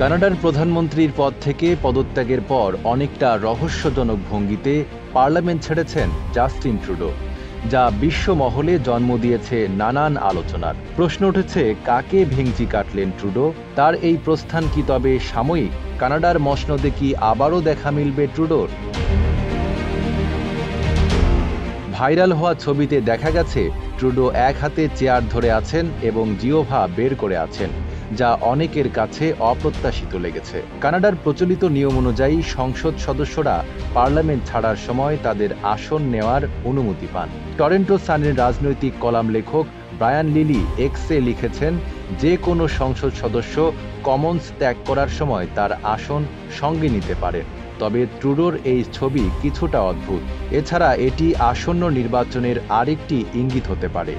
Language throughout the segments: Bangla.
কানাডার প্রধানমন্ত্রীর পদ থেকে পদত্যাগের পর অনেকটা রহস্যজনক ভঙ্গিতে পার্লামেন্ট ছেড়েছেন জাস্টিন ট্রুডো, যা বিশ্ব মহলে জন্ম দিয়েছে নানান আলোচনার। প্রশ্ন উঠেছে, কাকে ভেংচি কাটলেন ট্রুডো? তার এই প্রস্থান কি তবে সাময়িক? কানাডার মসনদে কি আবারও দেখা মিলবে ট্রুডোর? ভাইরাল হওয়া ছবিতে দেখা গেছে ট্রুডো এক হাতে চেয়ার ধরে আছেন এবং জিহ্বা বের করে আছেন, যা অনেকের কাছে অপ্রত্যাশিত লেগেছে। কানাডার প্রচলিত নিয়ম অনুযায়ী সংসদ সদস্যরা পার্লামেন্ট ছাড়ার সময় তাদের আসন নেওয়ার অনুমতি পান। টরন্টো সানের রাজনৈতিক কলাম লেখক ব্রায়ান লিলি এক্সে লিখেছেন, যে কোনো সংসদ সদস্য কমন্স ত্যাগ করার সময় তার আসন সঙ্গে নিতে পারেন। তবে ট্রুডোর এই ছবি কিছুটা অদ্ভুত। এছাড়া এটি আসন্ন নির্বাচনের আরেকটি ইঙ্গিত হতে পারে।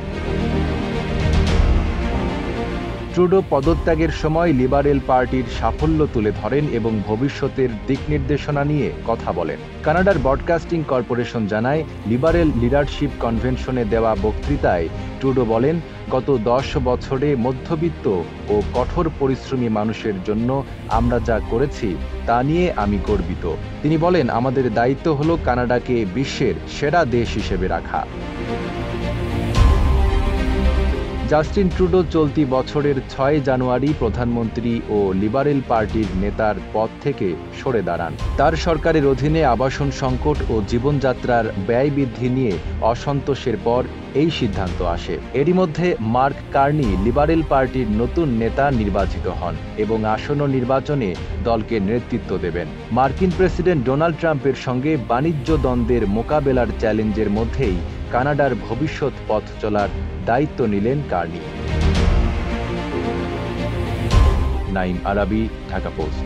ট্রুডো পদত্যাগের সময় লিবারেল পার্টির সাফল্য তুলে ধরেন এবং ভবিষ্যতের দিক নির্দেশনা নিয়ে কথা বলেন। কানাডার ব্রডকাস্টিং কর্পোরেশন জানায়, লিবারেল লিডারশিপ কনভেনশনে দেওয়া বক্তৃতায় ট্রুডো বলেন, গত 10 বছরে মধ্যবিত্ত ও কঠোর পরিশ্রমী মানুষের জন্য আমরা যা করেছি তা নিয়ে আমি গর্বিত। তিনি বলেন, আমাদের দায়িত্ব হলো কানাডাকে বিশ্বের সেরা দেশ হিসেবে রাখা। জাস্টিন ট্রুডো চলতি বছরের 6 জানুয়ারি প্রধানমন্ত্রী ও লিবারেল পার্টির নেতার পদ থেকে সরে দাঁড়ান। তার সরকারের অধীনে আবাসন সংকট ও জীবনযাত্রার ব্যয় বৃদ্ধি নিয়ে অসন্তোষের পর এই সিদ্ধান্ত আসে। এরই মধ্যে মার্ক কার্নি লিবারেল পার্টির নতুন নেতা নির্বাচিত হন এবং আসন্ন নির্বাচনে দলকে নেতৃত্ব দেবেন। মার্কিন প্রেসিডেন্ট ডোনাল্ড ট্রাম্পের সঙ্গে বাণিজ্য দ্বন্দ্বের মোকাবেলার চ্যালেঞ্জের মধ্যেই কানাডার ভবিষ্যৎ পথ চলার দায়িত্ব নিলেন কার্নি। নাইম আরাবি, ঢাকা পোস্ট।